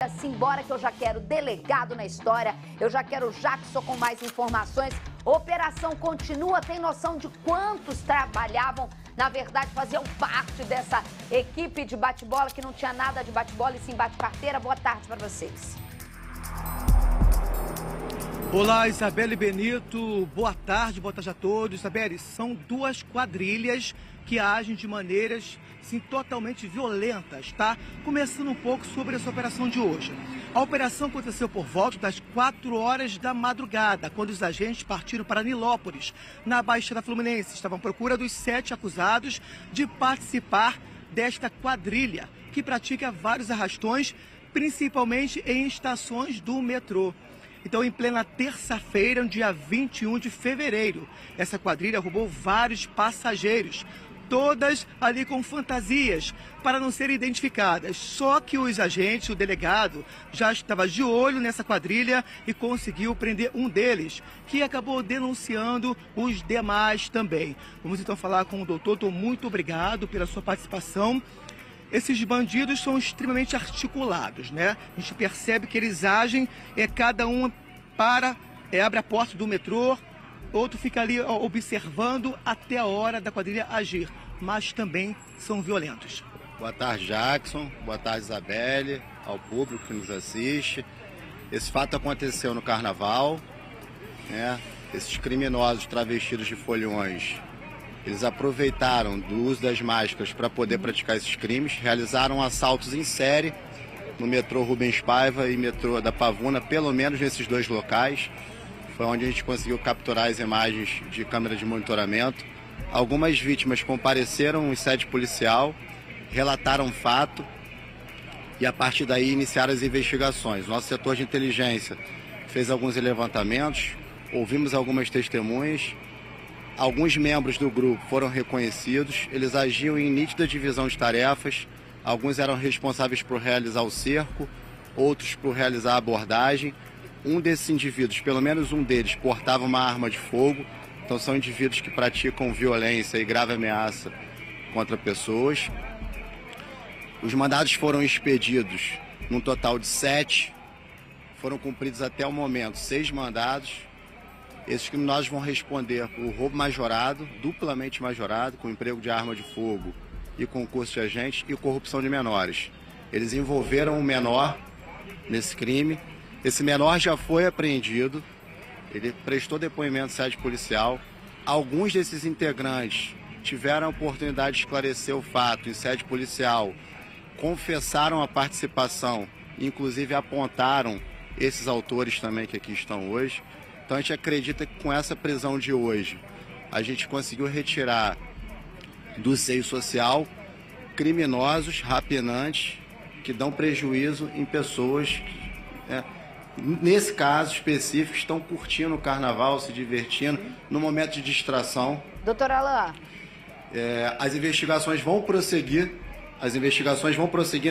Simbora que eu já quero delegado na história, eu já quero Jackson com mais informações. Operação continua, tem noção de quantos trabalhavam, na verdade, faziam parte dessa equipe de bate-bola que não tinha nada de bate-bola e sim bate-carteira? Boa tarde para vocês. Olá, Isabelle Benito, boa tarde a todos. Isabelle, são duas quadrilhas que agem de maneiras, sim, totalmente violentas, tá? Começando um pouco sobre essa operação de hoje. A operação aconteceu por volta das 4 horas da madrugada, quando os agentes partiram para Nilópolis, na Baixada Fluminense. Estavam à procura dos 7 acusados de participar desta quadrilha, que pratica vários arrastões, principalmente em estações do metrô. Então, em plena terça-feira, no dia 21 de fevereiro, essa quadrilha roubou vários passageiros, todas ali com fantasias para não serem identificadas. Só que os agentes, o delegado, já estava de olho nessa quadrilha e conseguiu prender um deles, que acabou denunciando os demais também. Vamos então falar com o doutor. Doutor, muito obrigado pela sua participação. Esses bandidos são extremamente articulados, né? A gente percebe que eles agem, cada um abre a porta do metrô, outro fica ali observando até a hora da quadrilha agir, mas também são violentos. Boa tarde, Jackson. Boa tarde, Isabelle, ao público que nos assiste. Esse fato aconteceu no Carnaval, né? Esses criminosos travestidos de foliões, eles aproveitaram do uso das máscaras para poder praticar esses crimes, realizaram assaltos em série no metrô Rubens Paiva e metrô da Pavuna, pelo menos nesses dois locais. Foi onde a gente conseguiu capturar as imagens de câmera de monitoramento. Algumas vítimas compareceram em sede policial, relataram o fato e a partir daí iniciaram as investigações. Nosso setor de inteligência fez alguns levantamentos, ouvimos algumas testemunhas. Alguns membros do grupo foram reconhecidos, eles agiam em nítida divisão de tarefas, alguns eram responsáveis por realizar o cerco, outros por realizar a abordagem. Um desses indivíduos, pelo menos um deles, portava uma arma de fogo, então são indivíduos que praticam violência e grave ameaça contra pessoas. Os mandados foram expedidos num total de 7, foram cumpridos até o momento 6 mandados. Esses criminosos vão responder por roubo majorado, duplamente majorado, com emprego de arma de fogo e concurso de agentes e corrupção de menores. Eles envolveram um menor nesse crime. Esse menor já foi apreendido, ele prestou depoimento em sede policial. Alguns desses integrantes tiveram a oportunidade de esclarecer o fato em sede policial, confessaram a participação, inclusive apontaram esses autores também que aqui estão hoje. Então a gente acredita que com essa prisão de hoje, a gente conseguiu retirar do seio social criminosos, rapinantes, que dão prejuízo em pessoas, né, nesse caso específico, estão curtindo o carnaval, se divertindo, no momento de distração. Doutor Alain. As investigações vão prosseguir,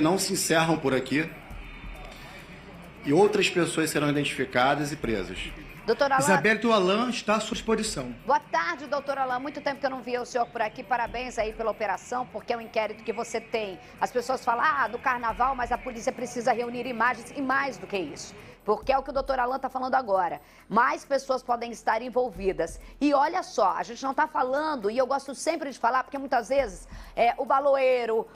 não se encerram por aqui. E outras pessoas serão identificadas e presas. Doutor Alain. Isabelle, o Alain está à sua disposição. Boa tarde, doutor Alain. Muito tempo que eu não via o senhor por aqui. Parabéns aí pela operação, porque é um inquérito que você tem. As pessoas falam, do carnaval, mas a polícia precisa reunir imagens e mais do que isso. Porque é o que o doutor Alain está falando agora. Mais pessoas podem estar envolvidas. E olha só, a gente não está falando, e eu gosto sempre de falar, porque muitas vezes o baloeiro,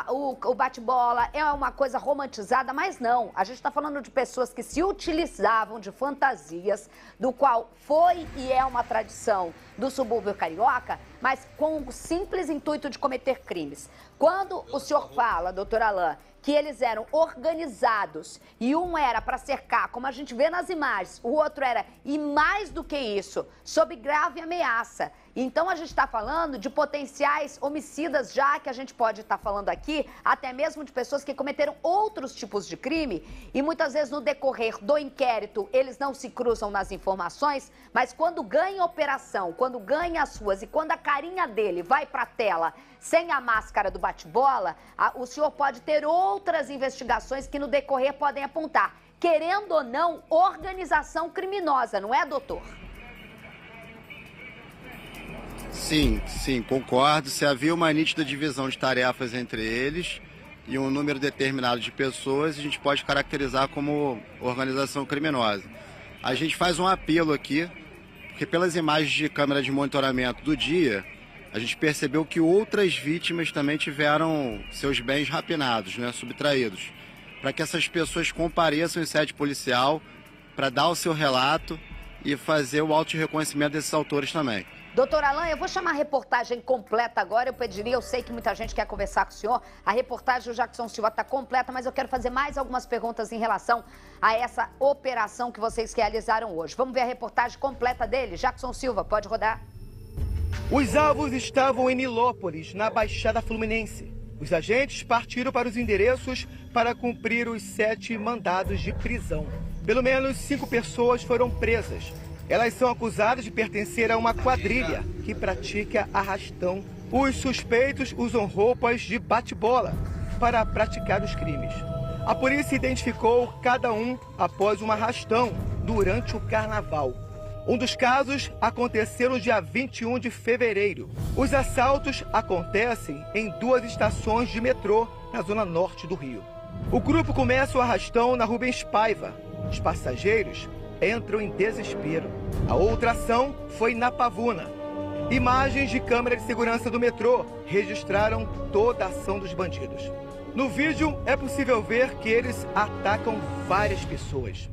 o bate-bola é uma coisa romantizada, mas não. A gente está falando de pessoas que se utilizavam de fantasias, do qual foi e é uma tradição do subúrbio carioca, mas com o simples intuito de cometer crimes. Quando o senhor fala, doutor Alain, que eles eram organizados e um era para cercar, como a gente vê nas imagens, o outro era, e mais do que isso, sob grave ameaça. Então a gente está falando de potenciais homicidas, já que a gente pode estar falando aqui até mesmo de pessoas que cometeram outros tipos de crime e muitas vezes no decorrer do inquérito eles não se cruzam nas informações, mas quando ganha operação, quando ganha as suas e quando a carinha dele vai para a tela sem a máscara do bate-bola, o senhor pode ter outras investigações que no decorrer podem apontar, querendo ou não, organização criminosa, não é, doutor? Sim, concordo. Se havia uma nítida divisão de tarefas entre eles, e um número determinado de pessoas, a gente pode caracterizar como organização criminosa. A gente faz um apelo aqui, porque pelas imagens de câmera de monitoramento do dia, a gente percebeu que outras vítimas também tiveram seus bens rapinados, né, subtraídos, para que essas pessoas compareçam em sede policial para dar o seu relato e fazer o auto-reconhecimento desses autores também. Doutor Alain, eu vou chamar a reportagem completa agora. Eu pediria, eu sei que muita gente quer conversar com o senhor. A reportagem do Jackson Silva está completa, mas eu quero fazer mais algumas perguntas em relação a essa operação que vocês realizaram hoje. Vamos ver a reportagem completa dele. Jackson Silva, pode rodar. Os alvos estavam em Nilópolis, na Baixada Fluminense. Os agentes partiram para os endereços para cumprir os 7 mandados de prisão. Pelo menos 5 pessoas foram presas. Elas são acusadas de pertencer a uma quadrilha que pratica arrastão. Os suspeitos usam roupas de bate-bola para praticar os crimes. A polícia identificou cada um após um arrastão durante o carnaval. Um dos casos aconteceu no dia 21 de fevereiro. Os assaltos acontecem em 2 estações de metrô na zona norte do Rio. O grupo começa o arrastão na Rubens Paiva. Os passageiros entram em desespero. A outra ação foi na Pavuna. Imagens de câmera de segurança do metrô registraram toda a ação dos bandidos. No vídeo é possível ver que eles atacam várias pessoas.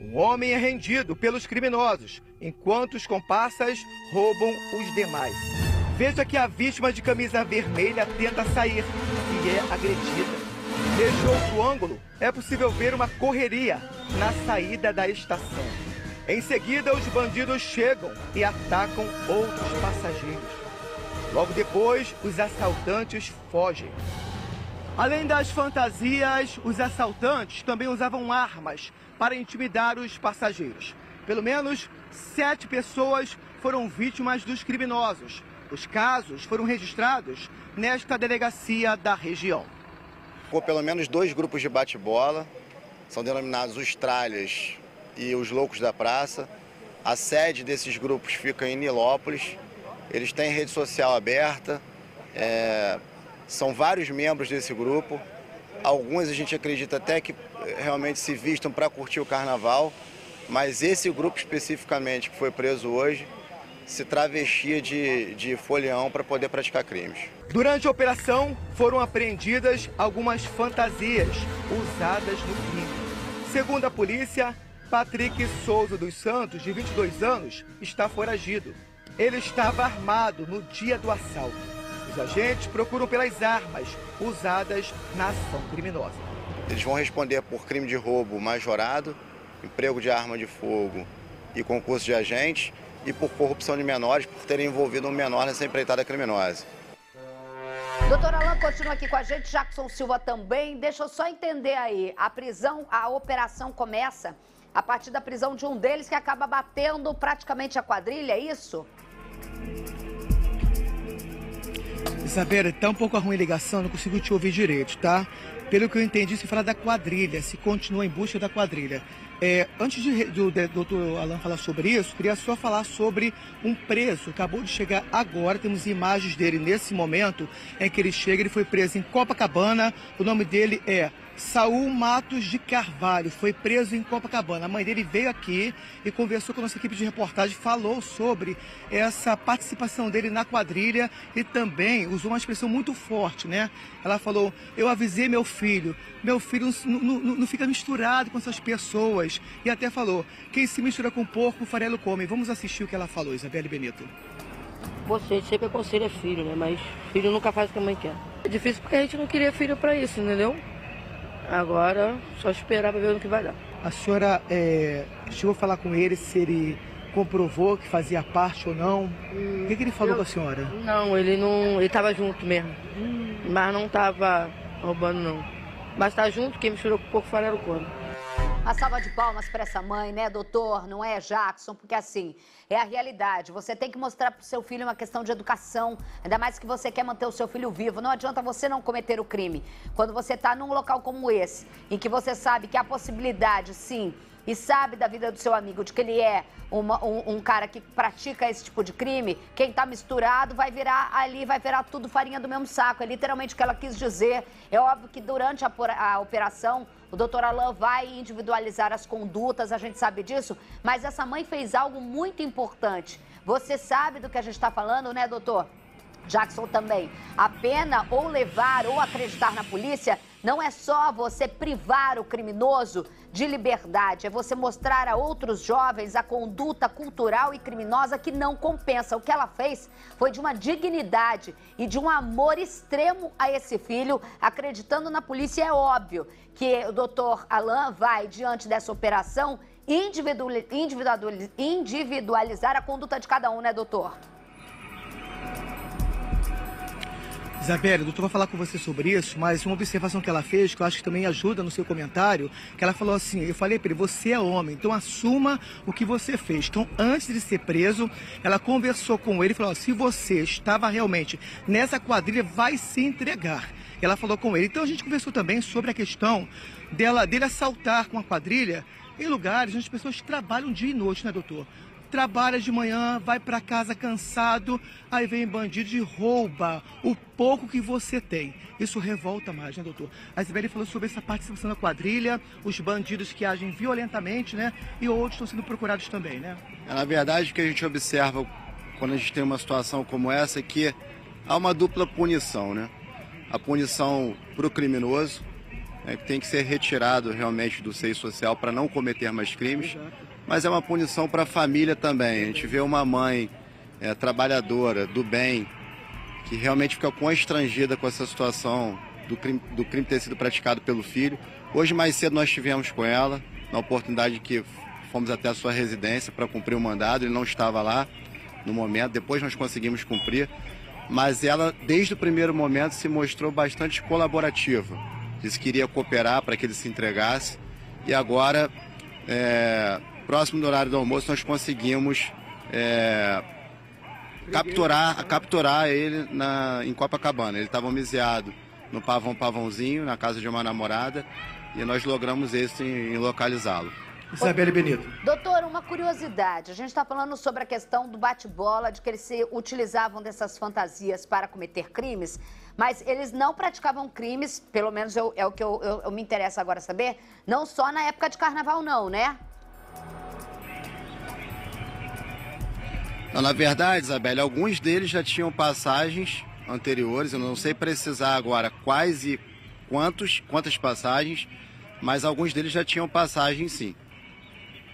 Um homem é rendido pelos criminosos, enquanto os comparsas roubam os demais. Veja que a vítima de camisa vermelha tenta sair e é agredida. Neste outro ângulo, é possível ver uma correria na saída da estação. Em seguida, os bandidos chegam e atacam outros passageiros. Logo depois, os assaltantes fogem. Além das fantasias, os assaltantes também usavam armas para intimidar os passageiros. Pelo menos 7 pessoas foram vítimas dos criminosos. Os casos foram registrados nesta delegacia da região. Ficou pelo menos 2 grupos de bate-bola, são denominados os tralhas e os loucos da praça. A sede desses grupos fica em Nilópolis, eles têm rede social aberta, são vários membros desse grupo. Alguns a gente acredita até que realmente se vistam para curtir o carnaval, mas esse grupo especificamente que foi preso hoje se travestia de folião para poder praticar crimes. Durante a operação, foram apreendidas algumas fantasias usadas no crime. Segundo a polícia, Patrick Souza dos Santos, de 22 anos, está foragido. Ele estava armado no dia do assalto. Os agentes procuram pelas armas usadas na ação criminosa. Eles vão responder por crime de roubo majorado, emprego de arma de fogo e concurso de agentes, e por corrupção de menores, por terem envolvido um menor nessa empreitada criminosa. Doutor Alain continua aqui com a gente, Jackson Silva também. Deixa eu só entender aí, a operação começa a partir da prisão de um deles que acaba batendo praticamente a quadrilha, é isso? Isabela, tá um pouco ruim a ligação, não consigo te ouvir direito, tá? Pelo que eu entendi, se fala da quadrilha, se continua em busca da quadrilha. Antes do doutor Alain falar sobre isso, queria só falar sobre um preso. Acabou de chegar agora, temos imagens dele nesse momento em que ele chega. Ele foi preso em Copacabana, o nome dele é Saul Matos de Carvalho, foi preso em Copacabana. A mãe dele veio aqui e conversou com a nossa equipe de reportagem, falou sobre essa participação dele na quadrilha e também usou uma expressão muito forte, né? Ela falou, eu avisei meu filho não fica misturado com essas pessoas. E até falou, quem se mistura com porco, o farelo come. Vamos assistir o que ela falou, Isabelle Benito. Você sempre aconselha filho, né? Mas filho nunca faz o que a mãe quer. É difícil porque a gente não queria filho pra isso, entendeu? Agora, só esperar pra ver o que vai dar. A senhora chegou a falar com ele se ele comprovou que fazia parte ou não? O que ele falou com a senhora? Não, ele tava junto mesmo. Mas não tava roubando, não. Mas tá junto, quem misturou com pouco farelo come. Uma salva de palmas para essa mãe, né, doutor? Não é, Jackson? Porque assim, é a realidade. Você tem que mostrar para o seu filho uma questão de educação, ainda mais que você quer manter o seu filho vivo. Não adianta você não cometer o crime. Quando você está num local como esse, em que você sabe que há possibilidade, sim, e sabe da vida do seu amigo, de que ele é um cara que pratica esse tipo de crime, quem tá misturado vai virar tudo farinha do mesmo saco. É literalmente o que ela quis dizer. É óbvio que durante a operação, o doutor Alain vai individualizar as condutas, a gente sabe disso, mas essa mãe fez algo muito importante. Você sabe do que a gente está falando, né, doutor? Jackson também. A pena ou levar ou acreditar na polícia não é só você privar o criminoso de liberdade, é você mostrar a outros jovens a conduta cultural e criminosa que não compensa. O que ela fez foi de uma dignidade e de um amor extremo a esse filho, acreditando na polícia. É óbvio que o doutor Alain vai, diante dessa operação, individualizar a conduta de cada um, né, doutor? Isabelle, o doutor vai falar com você sobre isso, mas uma observação que ela fez, que eu acho que também ajuda no seu comentário, que ela falou assim, eu falei para ele, você é homem, então assuma o que você fez. Então, antes de ser preso, ela conversou com ele e falou, se você estava realmente nessa quadrilha, vai se entregar. Ela falou com ele. Então, a gente conversou também sobre a questão dele assaltar com a quadrilha em lugares onde as pessoas trabalham dia e noite, né, doutor? Trabalha de manhã, vai para casa cansado, aí vem bandido e rouba o pouco que você tem. Isso revolta mais, né, doutor? A Isabelle falou sobre essa participação da quadrilha, os bandidos que agem violentamente, né? E outros estão sendo procurados também, né? Na verdade, o que a gente observa quando a gente tem uma situação como essa é que há uma dupla punição, né? A punição para o criminoso, né, que tem que ser retirado realmente do seio social para não cometer mais crimes. Exato. Mas é uma punição para a família também. A gente vê uma mãe trabalhadora, do bem, que realmente fica constrangida com essa situação do crime ter sido praticado pelo filho. Hoje, mais cedo, nós estivemos com ela, na oportunidade que fomos até a sua residência para cumprir o mandado. Ele não estava lá no momento, depois nós conseguimos cumprir. Mas ela, desde o primeiro momento, se mostrou bastante colaborativa. Disse que iria cooperar para que ele se entregasse. E agora, próximo do horário do almoço, nós conseguimos capturar ele em Copacabana. Ele estava homiziado no Pavãozinho, na casa de uma namorada, e nós logramos êxito em localizá-lo. Isabelle Benito. Doutor, uma curiosidade. A gente está falando sobre a questão do bate-bola, de que eles se utilizavam dessas fantasias para cometer crimes, mas eles não praticavam crimes, pelo menos é o que eu me interessa agora saber, não só na época de carnaval não, né? Não, na verdade, Isabelle, alguns deles já tinham passagens anteriores, eu não sei precisar agora quais e quantas passagens, mas alguns deles já tinham passagem sim.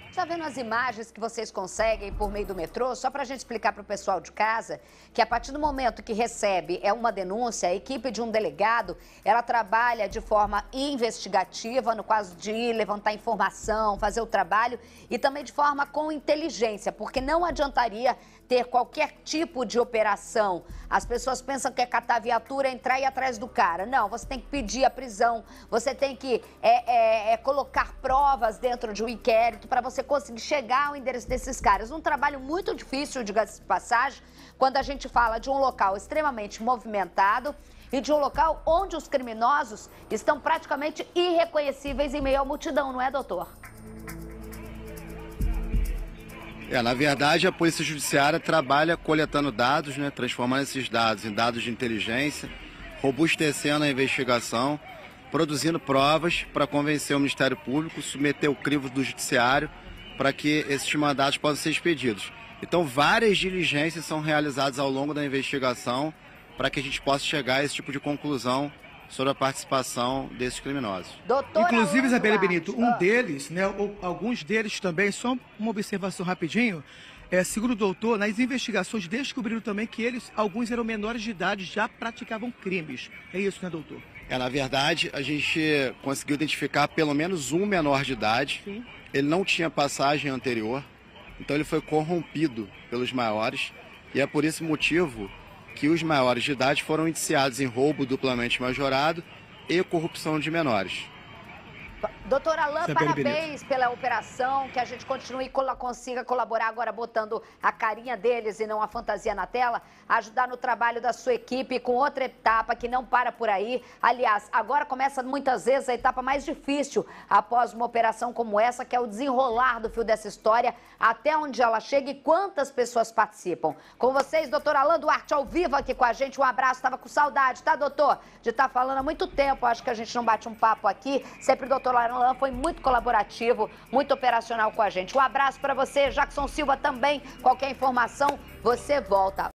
Está vendo as imagens que vocês conseguem por meio do metrô? Só para a gente explicar para o pessoal de casa que a partir do momento que recebe uma denúncia, a equipe de um delegado, ela trabalha de forma investigativa, no caso de levantar informação, fazer o trabalho e também de forma com inteligência, porque não adiantaria ter qualquer tipo de operação. As pessoas pensam que é catar a viatura, entrar e ir atrás do cara. Não, você tem que pedir a prisão, você tem que colocar provas dentro de um inquérito para você conseguir chegar ao endereço desses caras. Um trabalho muito difícil, diga-se de passagem, quando a gente fala de um local extremamente movimentado e de um local onde os criminosos estão praticamente irreconhecíveis em meio à multidão, não é, doutor? Na verdade, a Polícia Judiciária trabalha coletando dados, né, transformando esses dados em dados de inteligência, robustecendo a investigação, produzindo provas para convencer o Ministério Público, submeter o crivo do Judiciário para que esses mandados possam ser expedidos. Então, várias diligências são realizadas ao longo da investigação para que a gente possa chegar a esse tipo de conclusão sobre a participação desses criminosos. Inclusive, Isabelle Benito, um deles, né, ou alguns deles também, só uma observação rapidinho, segundo o doutor, nas investigações descobriram também que alguns eram menores de idade, já praticavam crimes. É isso, né, doutor? Na verdade, a gente conseguiu identificar pelo menos um menor de idade. Sim. Ele não tinha passagem anterior, então ele foi corrompido pelos maiores, e é por esse motivo que os maiores de idade foram indiciados em roubo duplamente majorado e corrupção de menores. Doutor Alain, Isabelle parabéns pela operação, que a gente continue e consiga colaborar agora botando a carinha deles e não a fantasia na tela, ajudar no trabalho da sua equipe com outra etapa que não para por aí. Aliás, agora começa muitas vezes a etapa mais difícil após uma operação como essa, que é o desenrolar do fio dessa história, até onde ela chega e quantas pessoas participam. Com vocês, doutor Alain Duarte, ao vivo aqui com a gente, um abraço, estava com saudade, tá, doutor? De estar falando há muito tempo, acho que a gente não bate um papo aqui, sempre o doutor Alain foi muito colaborativo, muito operacional com a gente. Um abraço para você, Jackson Silva também, qualquer informação, você volta.